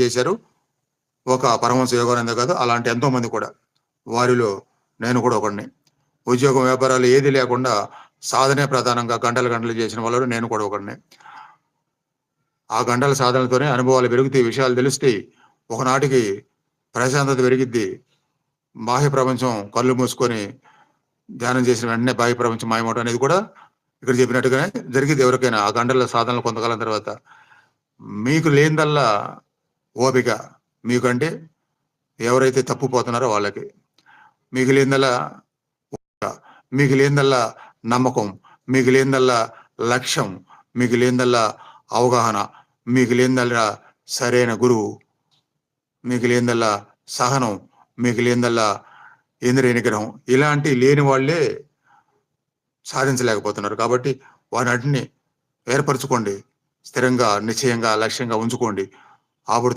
చేశారు. ఒక పరమహంస యోగానంద కాదు, అలాంటి ఎంతో మంది కూడా. వారిలో నేను కూడా ఒకడిని. ఉద్యోగం, వ్యాపారాలు ఏది లేకుండా సాధనే ప్రధానంగా గంటలు గంటలు చేసిన వాళ్ళలో నేను కూడా ఒకడిని. ఆ గంటల సాధనతోనే అనుభవాలు పెరుగుతాయి, విషయాలు తెలుస్తాయి. ఒకనాటికి ప్రశాంతత పెరిగిద్ది. బాహ్య ప్రపంచం కళ్ళు మూసుకొని ధ్యానం చేసిన వెంటనే బాహ్య ప్రపంచం మాయమవడం అనేది కూడా ఇక్కడ చెప్పినట్టుగానే జరిగిద్ది ఎవరికైనా ఆ గంటల సాధనలు కొంతకాలం తర్వాత. మీకు లేనిదల్లా ఓపిక. మీకంటే ఎవరైతే తప్పిపోతున్నారో వాళ్ళకి. మీకు లేనిదల్లా మీకు లేనిదల్లా నమ్మకం, మీకు లేనిదల్లా లక్ష్యం, మీకు లేనిదల్లా అవగాహన, మీకు లేనిదల్లా సరైన గురువు, మీకు లేనిదల్లా సహనం, మీకు లేనిదల్లా ఇంద్రియ నిగ్రహం. ఇలాంటి లేని వాళ్ళే సాధించలేకపోతున్నారు. కాబట్టి వాటిని ఏర్పరచుకోండి. స్థిరంగా, నిశ్చయంగా, లక్ష్యంగా ఉంచుకోండి. అప్పుడు